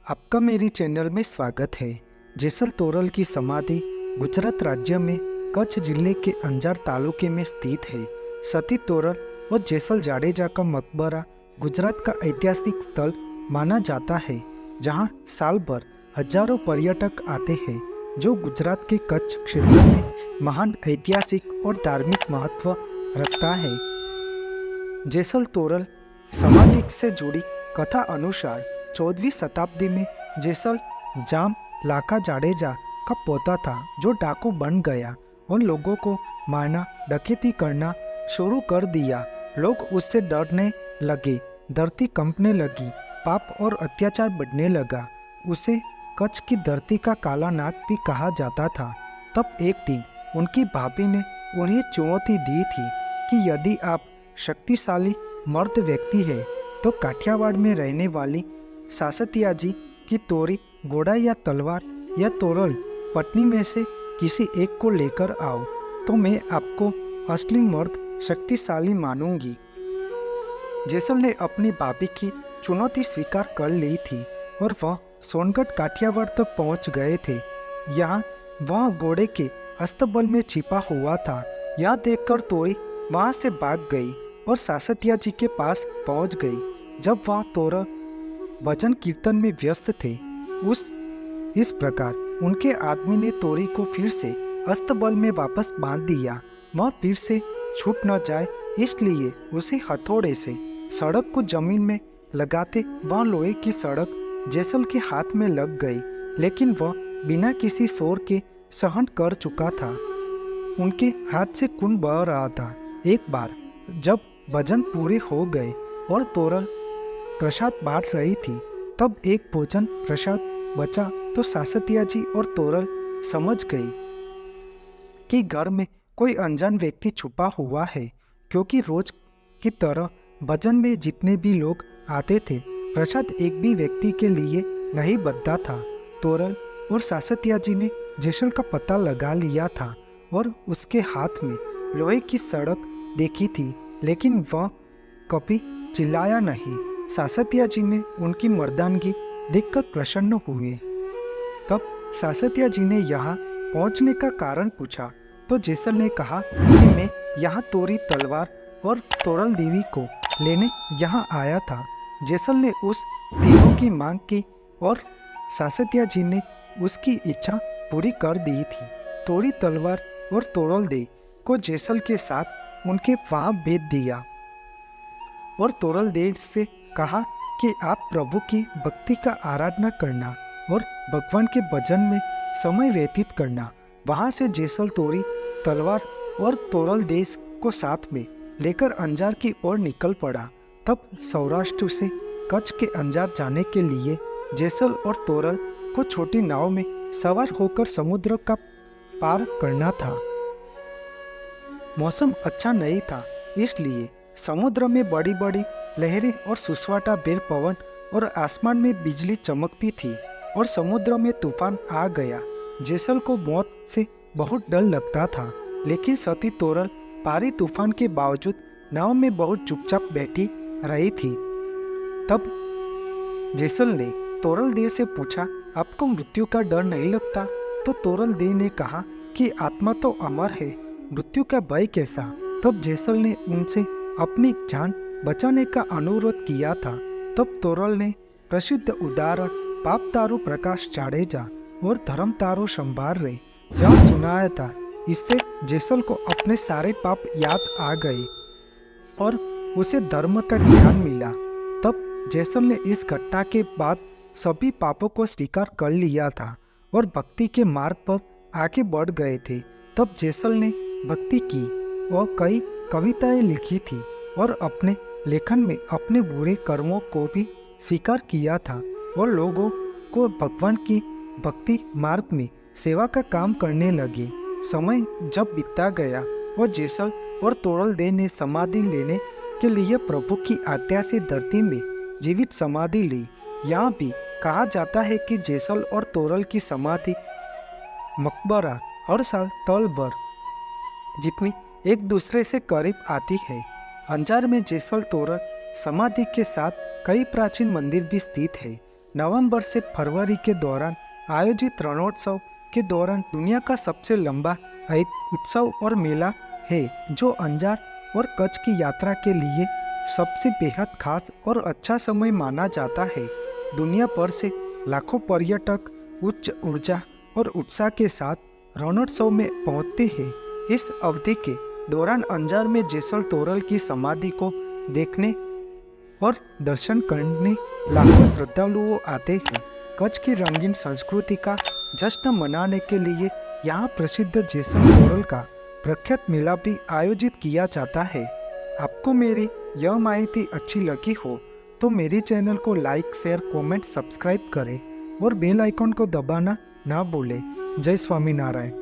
आपका मेरी चैनल में स्वागत है। जेसल तोरल की समाधि गुजरात राज्य में कच्छ जिले के अंजार तालुके में स्थित है। सती तोरल और जेसल जाडेजा का मकबरा गुजरात का ऐतिहासिक स्थल माना जाता है, जहां साल भर हजारों पर्यटक आते हैं, जो गुजरात के कच्छ क्षेत्र में महान ऐतिहासिक और धार्मिक महत्व रखता है। जेसल तोरल समाधि से जुड़ी कथा अनुसार 14वीं शताब्दी में जेसल जाम लाखा जाडेजा का पोता था, जो डाकू बन गया और लोगों को मारना डकैती करना शुरू कर दिया। लोग उससे डरने लगे, धरती कंपने लगी, पाप और अत्याचार बढ़ने लगा। उसे कच्छ की धरती का काला नाग भी कहा जाता था। तब एक दिन उनकी भाभी ने उन्हें चुनौती दी थी कि यदि आप शक्तिशाली मर्द व्यक्ति है तो काठियावाड़ में रहने वाली सासतिया जी की तोरी, घोड़ा या तलवार या तोरल पत्नी में से किसी एक को लेकर आओ, तो मैं आपको असली मर्द शक्तिशाली मानूंगी। जेसल ने अपनी भाभी की चुनौती स्वीकार कर ली थी और वह सोनगढ़ काठियावाड़ तक पहुंच गए थे। यहाँ वह घोड़े के अस्तबल में छिपा हुआ था। यह देखकर तोरी वहां से भाग गई और सासतिया जी के पास पहुंच गई। जब वह तोरल भजन कीर्तन में व्यस्त थे, इस प्रकार उनके आदमी ने तोरी को फिर से अस्तबल में वापस बांध दिया। वह फिर से छूट न जाए, इसलिए उसे हथौड़े से सड़क को जमीन में लगाते वह लोहे की सड़क जेसल के हाथ में लग गई, लेकिन वह बिना किसी शोर के सहन कर चुका था। उनके हाथ से खून बह रहा था। एक बार जब भजन पूरे हो गए और तोरल प्रसाद बांट रही थी, तब एक भोजन प्रसाद बचा तो सासतिया जी और तोरल समझ गई कि घर में कोई अनजान व्यक्ति छुपा हुआ है, क्योंकि रोज की तरह भजन में जितने भी लोग आते थे, प्रसाद एक भी व्यक्ति के लिए नहीं बनता था। तोरल और सासतिया जी ने जेसल का पता लगा लिया था और उसके हाथ में लोहे की सड़क देखी थी, लेकिन वह कभी चिल्लाया नहीं। सासतिया जी ने उनकी मर्दानगी देखकर प्रसन्न हुए। तब सासतिया जी ने यहाँ पहुँचने का कारण पूछा, तो जेसल ने कहा कि मैं यहाँ तोरी तलवार और तोरल देवी को लेने यहाँ आया था। जेसल ने उस तीनों की मांग की और सासतिया जी ने उसकी इच्छा पूरी कर दी थी। तोरी तलवार और तोरल दे को जेसल के साथ उनके वहाँ भेज दिया और तोरल दे से कहा कि आप प्रभु की भक्ति का आराधना करना और भगवान के भजन में समय व्यतीत करना। वहाँ से जेसल तोरी तलवार और तोरल देश को साथ में लेकर अंजार की ओर निकल पड़ा। तब सौराष्ट्र से कच्छ के अंजार जाने के लिए जेसल और तोरल को छोटी नाव में सवार होकर समुद्र का पार करना था। मौसम अच्छा नहीं था, इसलिए समुद्र में बड़ी बड़ी लहरें और सुसवाटा बेर पवन और आसमान में बिजली चमकती थी और समुद्र में तूफान आ गया। जेसल को मौत से बहुत डर लगता था, लेकिन सती तोरल भारी तूफान के बावजूद नाव में बहुत चुपचाप बैठी रही थी। तब जेसल ने तोरल दे से पूछा, आपको मृत्यु का डर नहीं लगता? तो तोरल दे ने कहा कि आत्मा तो अमर है, मृत्यु का भय कैसा? तब जेसल ने उनसे अपनी जान बचाने का अनुरोध किया था। तब तोरल ने प्रसिद्ध उदाहरण पाप तारू प्रकाश जाडेजा और धर्म तारू संभार रे यह सुनाया था। इससे जेसल को अपने सारे पाप याद आ गए और उसे धर्म का ज्ञान मिला। तब जेसल ने इस घटना के बाद सभी पापों को स्वीकार कर लिया था और भक्ति के मार्ग पर आगे बढ़ गए थे। तब जेसल ने भक्ति की और कई कविताएं लिखी थी और अपने लेखन में अपने बुरे कर्मों को भी स्वीकार किया था और लोगों को भगवान की भक्ति मार्ग में सेवा का काम करने लगे। समय जब बीतता गया और जेसल और तोरल दे ने समाधि लेने के लिए प्रभु की आज्ञा से धरती में जीवित समाधि ली। यहाँ भी कहा जाता है कि जेसल और तोरल की समाधि मकबरा हर साल तल भर जितनी एक दूसरे से करीब आती है। अंजार में जेसल तोरल समाधि के साथ कई प्राचीन मंदिर भी स्थित है। नवंबर से फरवरी के दौरान आयोजित रणोत्सव के दौरान दुनिया का सबसे लंबा उत्सव और मेला है, जो अंजार और कच्छ की यात्रा के लिए सबसे बेहद खास और अच्छा समय माना जाता है। दुनिया भर से लाखों पर्यटक उच्च ऊर्जा और उत्साह के साथ रणोत्सव में पहुंचते हैं। इस अवधि के दौरान अंजार में जेसल तोरल की समाधि को देखने और दर्शन करने लाखों श्रद्धालुओं आते हैं। कच्छ की रंगीन संस्कृति का जश्न मनाने के लिए यहाँ प्रसिद्ध जेसल तोरल का प्रख्यात मेला भी आयोजित किया जाता है। आपको मेरी यह माहिती अच्छी लगी हो तो मेरी चैनल को लाइक, शेयर, कमेंट, सब्सक्राइब करें और बेल आइकन को दबाना ना भूलें। जय स्वामीनारायण।